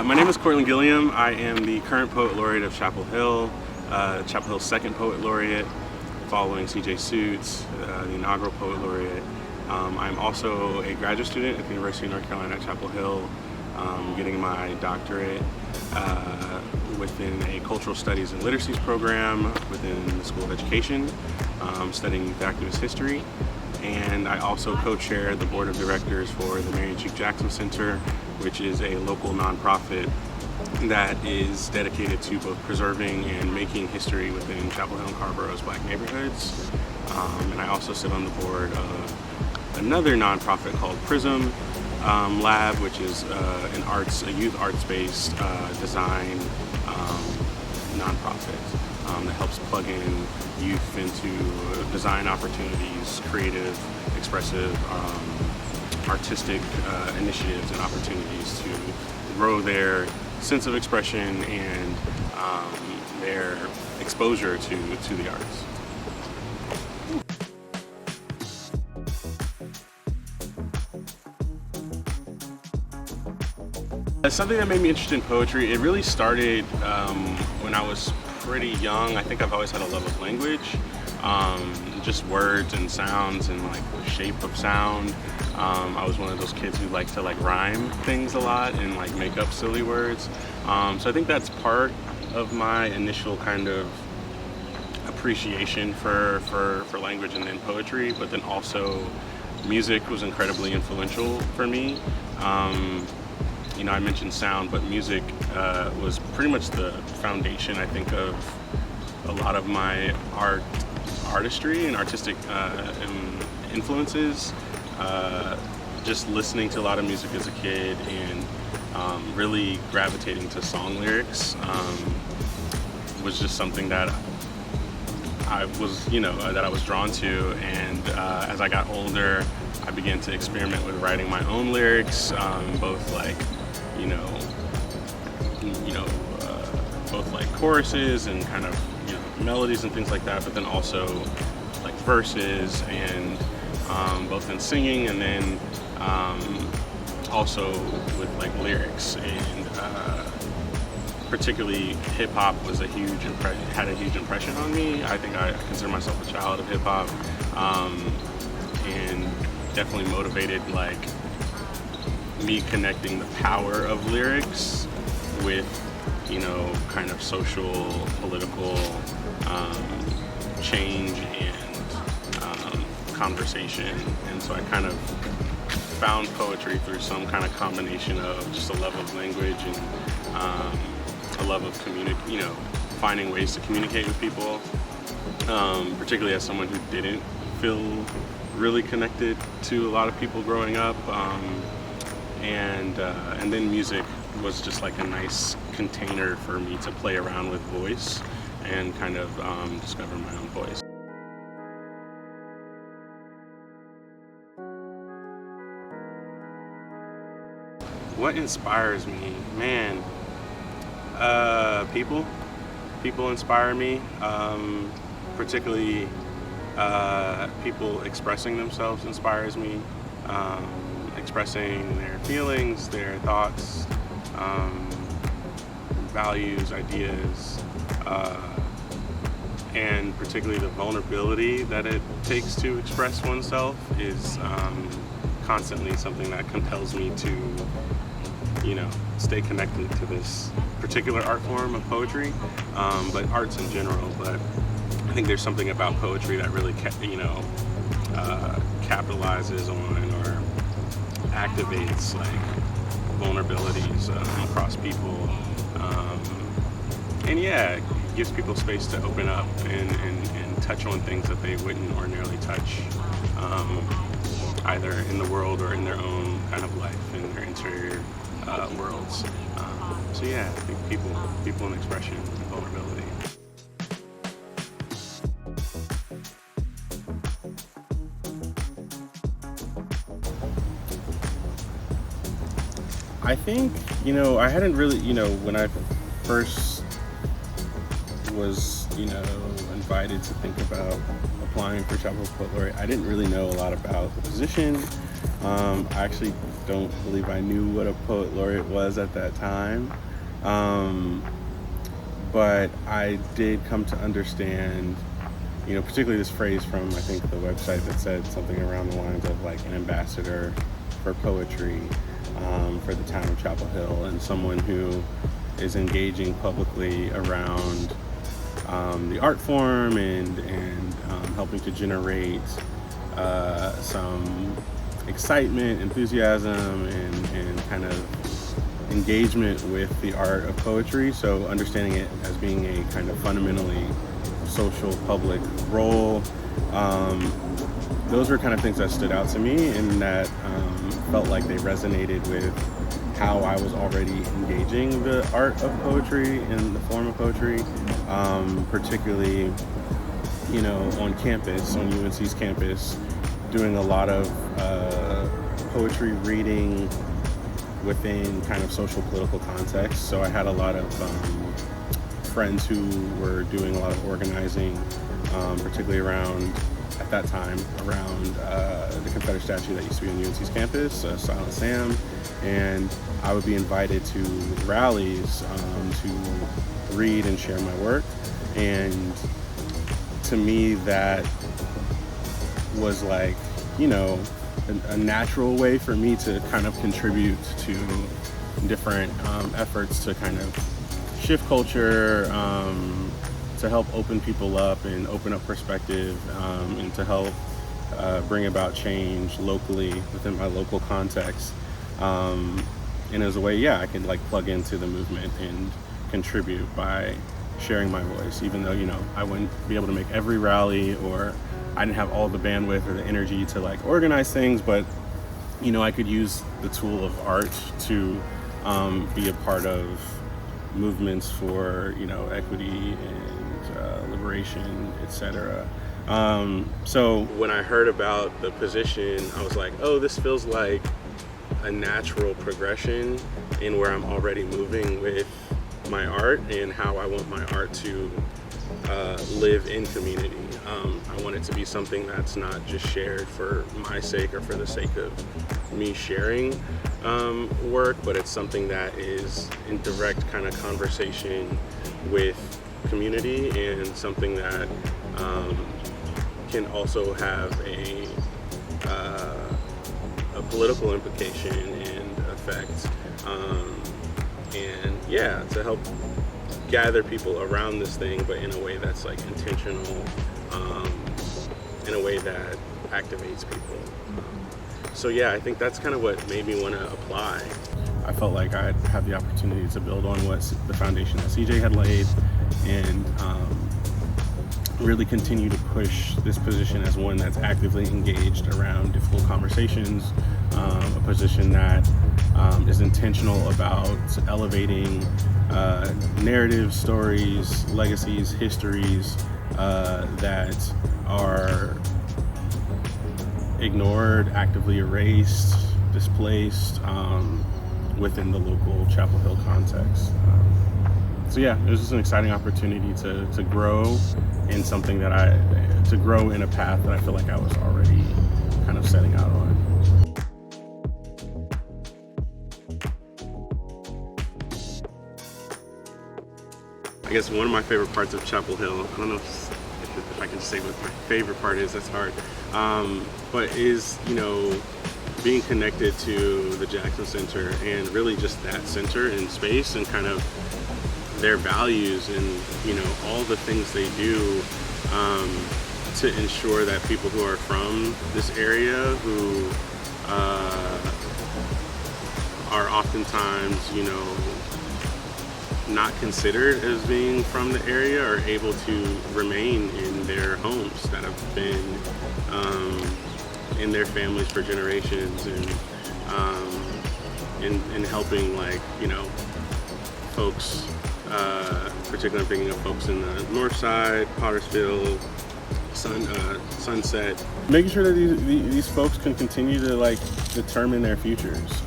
My name is Cortland Gilliam. I am the current Poet Laureate of Chapel Hill, Chapel Hill's second Poet Laureate, following C.J. Suits, the inaugural Poet Laureate. I'm also a graduate student at the University of North Carolina at Chapel Hill, getting my doctorate within a Cultural Studies and Literacies program within the School of Education, studying youth activist history. And I also co-chair the board of directors for the Marion Cheek Jackson Center, which is a local nonprofit that is dedicated to both preserving and making history within Chapel Hill and Carborough's Black neighborhoods. And I also sit on the board of another nonprofit called Prism Lab, which is a youth arts-based design nonprofit that helps plug in youth into design opportunities, creative, expressive, artistic initiatives and opportunities to grow their sense of expression and their exposure to the arts. Something that made me interested in poetry, it really started when I was pretty young. I think I've always had a love of language, just words and sounds and like the shape of sound. I was one of those kids who liked to like rhyme things a lot and like make up silly words. So I think that's part of my initial kind of appreciation for language and then poetry, but then also music was incredibly influential for me. You know, I mentioned sound, but music was pretty much the foundation, I think, of a lot of my artistry and artistic influences. Just listening to a lot of music as a kid and really gravitating to song lyrics was just something that I was drawn to. And as I got older, I began to experiment with writing my own lyrics, both like both like choruses and kind of melodies and things like that, but then also like verses and both in singing and then also with like lyrics. And particularly hip hop was had a huge impression on me. I think I consider myself a child of hip hop, and definitely motivated like me connecting the power of lyrics with kind of social, political change and conversation. And so I kind of found poetry through some kind of combination of just a love of language and a love of finding ways to communicate with people, particularly as someone who didn't feel really connected to a lot of people growing up. And then music was just like a nice container for me to play around with voice and kind of discover my own voice. What inspires me? Man, people inspire me, particularly people expressing themselves inspires me. Expressing their feelings, their thoughts, values, ideas, and particularly the vulnerability that it takes to express oneself is constantly something that compels me to, stay connected to this particular art form of poetry, but arts in general. But I think there's something about poetry that really, capitalizes on or activates like vulnerabilities across people, and it gives people space to open up and touch on things that they wouldn't ordinarily touch, either in the world or in their own kind of life, in their interior worlds. I think people and expression and vulnerability. I think, I hadn't really, when I first was, invited to think about applying for Chapel Hill Poet Laureate, I didn't really know a lot about the position. I actually don't believe I knew what a poet laureate was at that time. But I did come to understand, particularly this phrase from, I think, the website that said something around the lines of like an ambassador for poetry for the town of Chapel Hill, and someone who is engaging publicly around the art form and helping to generate some excitement, enthusiasm, and kind of engagement with the art of poetry. So understanding it as being a kind of fundamentally social public role, those were kind of things that stood out to me and that felt like they resonated with how I was already engaging the art of poetry and the form of poetry, particularly, on campus, on UNC's campus, doing a lot of poetry reading within kind of social political context. So I had a lot of friends who were doing a lot of organizing, particularly around, at that time, around the Confederate statue that used to be on UNC's campus, Silent Sam, and I would be invited to rallies to read and share my work. And to me, that was like, a natural way for me to kind of contribute to different efforts to kind of shift culture, to help open people up and open up perspective, and to help bring about change locally within my local context. And as a way, I could like plug into the movement and contribute by sharing my voice, even though, I wouldn't be able to make every rally, or I didn't have all the bandwidth or the energy to like organize things, but, I could use the tool of art to be a part of movements for, equity and liberation, etc. So when I heard about the position, I was like, oh, this feels like a natural progression in where I'm already moving with my art and how I want my art to live in community. I want it to be something that's not just shared for my sake or for the sake of me sharing work, but it's something that is in direct kind of conversation with community, and something that can also have a political implication and effect, and to help gather people around this thing, but in a way that's like intentional, in a way that activates people. So I think that's kind of what made me want to apply. I felt like I'd have the opportunity to build on what the foundation that CJ had laid, and really continue to push this position as one that's actively engaged around difficult conversations, a position that is intentional about elevating narratives, stories, legacies, histories that are ignored, actively erased, displaced within the local Chapel Hill context. So it was just an exciting opportunity to grow in something to grow in a path that I feel like I was already kind of setting out on. I guess one of my favorite parts of Chapel Hill, I don't know if I can say what my favorite part is, that's hard, but is, being connected to the Jackson Center, and really just that center and space, and kind of their values, and all the things they do to ensure that people who are from this area, who are oftentimes not considered as being from the area, are able to remain in their homes that have been in their families for generations, and helping folks, particularly I'm thinking of folks in the north side, Pottersville, Sunset, making sure that these folks can continue to determine their futures.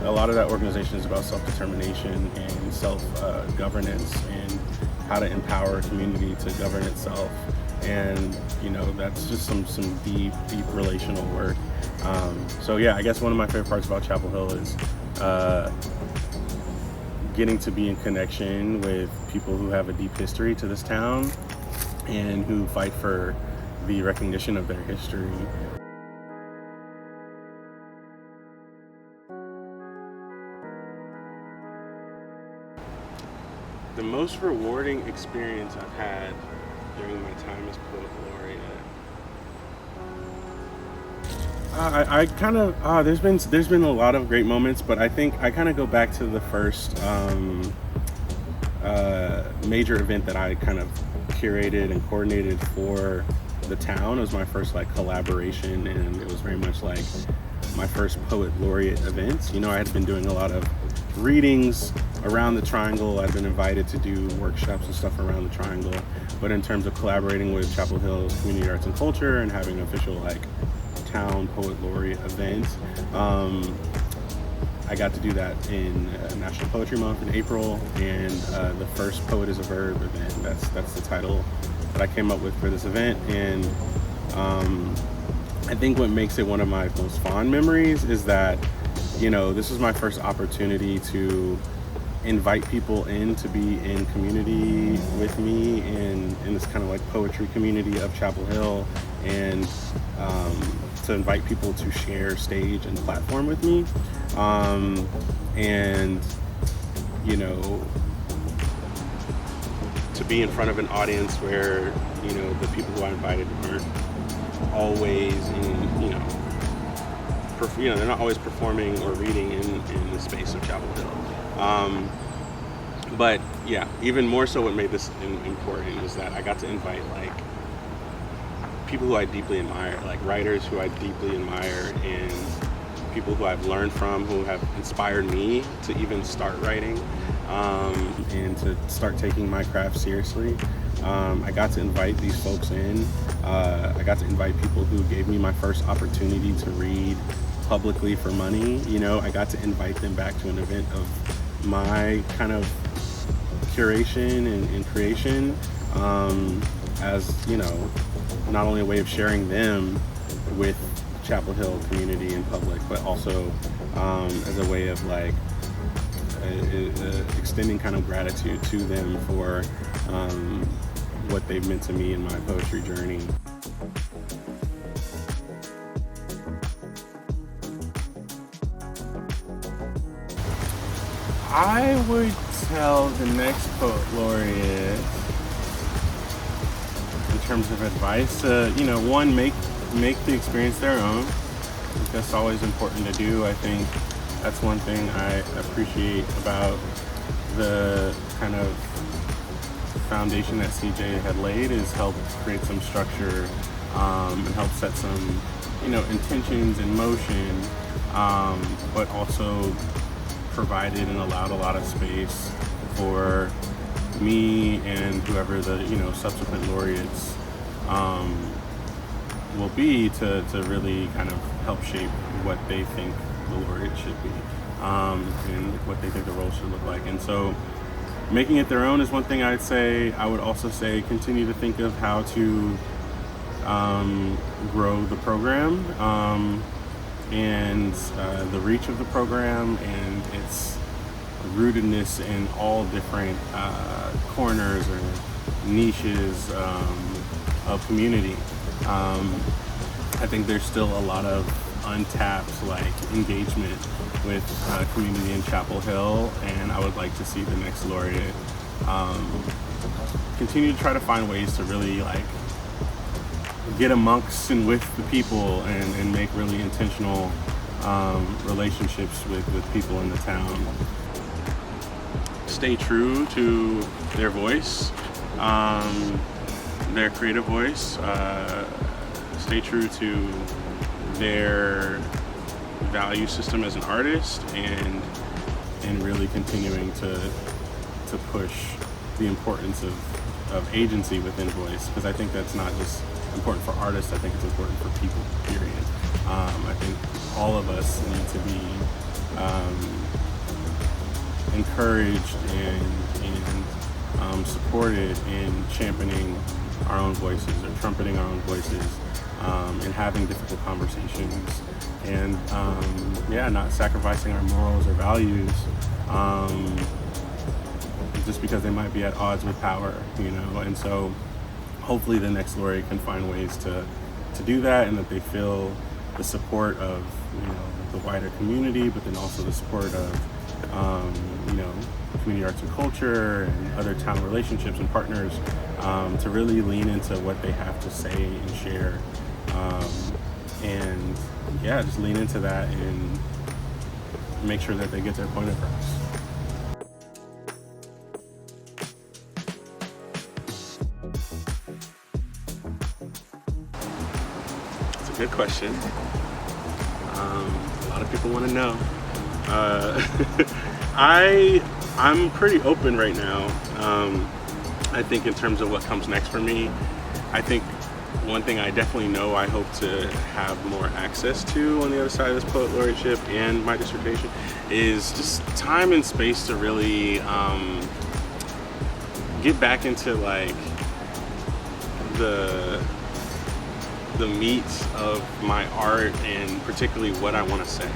A lot of that organization is about self-determination and self-governance, and how to empower a community to govern itself. and that's just some deep relational work. So yeah, I guess one of my favorite parts about Chapel Hill is getting to be in connection with people who have a deep history to this town and who fight for the recognition of their history. The most rewarding experience I've had during my time as Poet Laureate. I kind of there's been a lot of great moments, but I think I kind of go back to the first major event that I kind of curated and coordinated for the town. It was my first collaboration, and it was very much like my first Poet Laureate event. I had been doing a lot of readings around the Triangle. I'd been invited to do workshops and stuff around the Triangle, but in terms of collaborating with Chapel Hill Community Arts and Culture and having an official town Poet Laureate event, I got to do that in National Poetry Month in April, and the first Poet is a Verb event. That's the title that I came up with for this event, and I think what makes it one of my most fond memories is that this was my first opportunity to invite people in to be in community with me in this kind of poetry community of Chapel Hill, and to invite people to share stage and platform with me, and to be in front of an audience where the people who I invited aren't always they're not always performing or reading in the space of Chapel Hill. But yeah, even more so what made this important is that I got to invite people who I deeply admire, writers who I deeply admire, and people who I've learned from, who have inspired me to even start writing, and to start taking my craft seriously. I got to invite these folks in. I got to invite people who gave me my first opportunity to read publicly for money. I got to invite them back to an event of my kind of curation and creation, as not only a way of sharing them with Chapel Hill community and public, but also as a way of extending kind of gratitude to them for what they've meant to me in my poetry journey. I would tell the next Poet Laureate, in terms of advice, one, make the experience their own. I think that's always important to do. I think that's one thing I appreciate about the kind of foundation that CJ had laid, is help create some structure, and help set some intentions in motion, but also provided and allowed a lot of space for me and whoever the subsequent laureates will be to really kind of help shape what they think the laureate should be, and what they think the role should look like. And so making it their own is one thing I'd say. I would also say continue to think of how to grow the program, and the reach of the program and its rootedness in all different corners or niches of community. I think there's still a lot of untapped engagement with community in Chapel Hill, and I would like to see the next laureate continue to try to find ways to really get amongst and with the people, and make really intentional relationships with people in the town. Stay true to their voice, their creative voice. Stay true to their value system as an artist, and really continuing to push the importance of agency within voice, because I think that's not just important for artists, I think it's important for people, period. I think all of us need to be encouraged and supported in championing our own voices or trumpeting our own voices, and having difficult conversations, and not sacrificing our morals or values just because they might be at odds with power, and so hopefully the next laureate can find ways to do that, and that they feel the support of the wider community, but then also the support of community arts and culture and other town relationships and partners, to really lean into what they have to say and share, and just lean into that and make sure that they get their point across. It's a good question. A lot of people want to know. I'm pretty open right now. I think in terms of what comes next for me, I think one thing I definitely know I hope to have more access to on the other side of this poet laureateship and my dissertation is just time and space to really get back into like the meat of my art, and particularly what I want to say.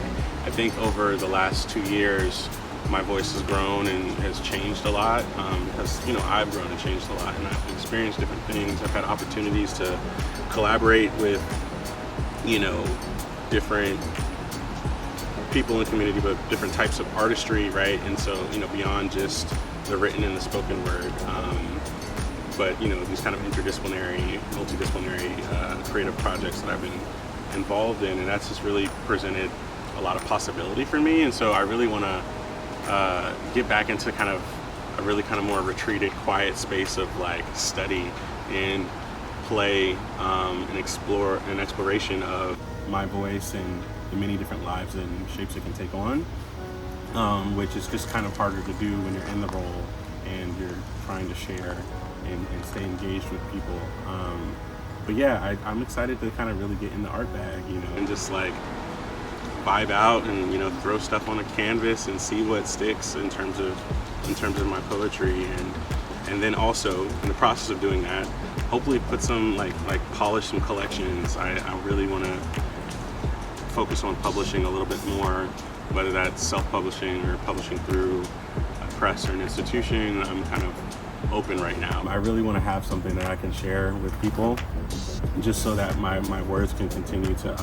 I think over the last 2 years, my voice has grown and has changed a lot, because I've grown and changed a lot, and I've experienced different things. I've had opportunities to collaborate with different people in the community, but different types of artistry, right? And so beyond just the written and the spoken word, but these kind of interdisciplinary, multidisciplinary creative projects that I've been involved in, and that's just really presented a lot of possibility for me. And so I really want to get back into kind of a really kind of more retreated, quiet space of like study and play, and exploration of my voice and the many different lives and shapes it can take on, which is just kind of harder to do when you're in the role and you're trying to share and stay engaged with people. But yeah, I'm excited to kind of really get in the art bag, and just like vibe out and throw stuff on a canvas and see what sticks in terms of my poetry, and then also in the process of doing that, hopefully put some like polish some collections. I really want to focus on publishing a little bit more, whether that's self-publishing or publishing through a press or an institution. I'm kind of open right now. I really want to have something that I can share with people, just so that my words can continue to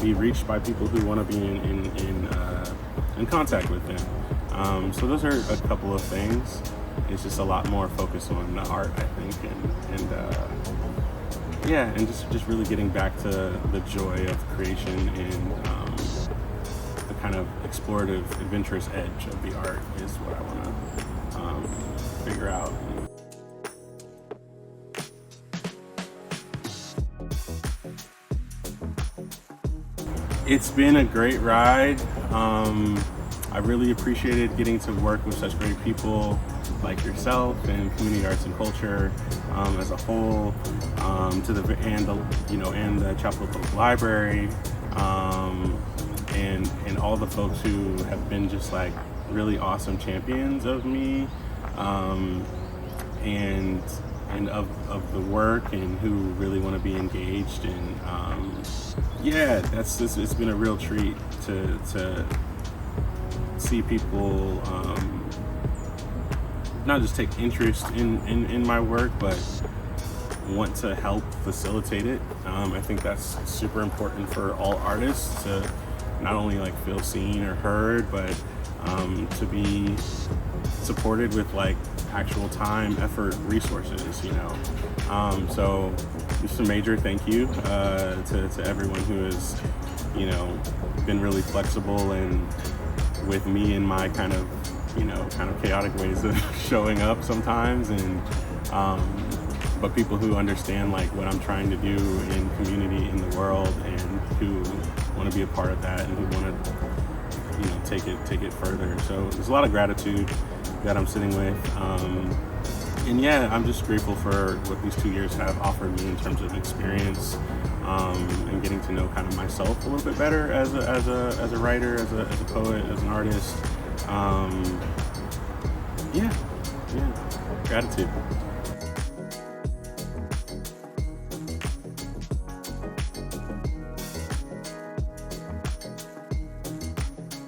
be reached by people who want to be in contact with them. So those are a couple of things. It's just a lot more focus on the art, I think, and just really getting back to the joy of creation and the kind of explorative, adventurous edge of the art is what I want to figure out. It's been a great ride. I really appreciated getting to work with such great people like yourself and community arts and culture as a whole, and the Chapel Hill Poet Library, and all the folks who have been just like really awesome champions of me, and of the work, and who really want to be engaged. And it's been a real treat to see people not just take interest in my work, but want to help facilitate it. I think that's super important for all artists to not only like feel seen or heard, but to be supported with like actual time, effort, resources, so just a major thank you to everyone who has been really flexible and with me in my kind of chaotic ways of showing up sometimes, and but people who understand like what I'm trying to do in community, in the world, and who want to be a part of that, and who want to take it further. So there's a lot of gratitude that I'm sitting with, and I'm just grateful for what these 2 years have offered me in terms of experience, and getting to know kind of myself a little bit better as a writer, as a poet, as an artist. Gratitude.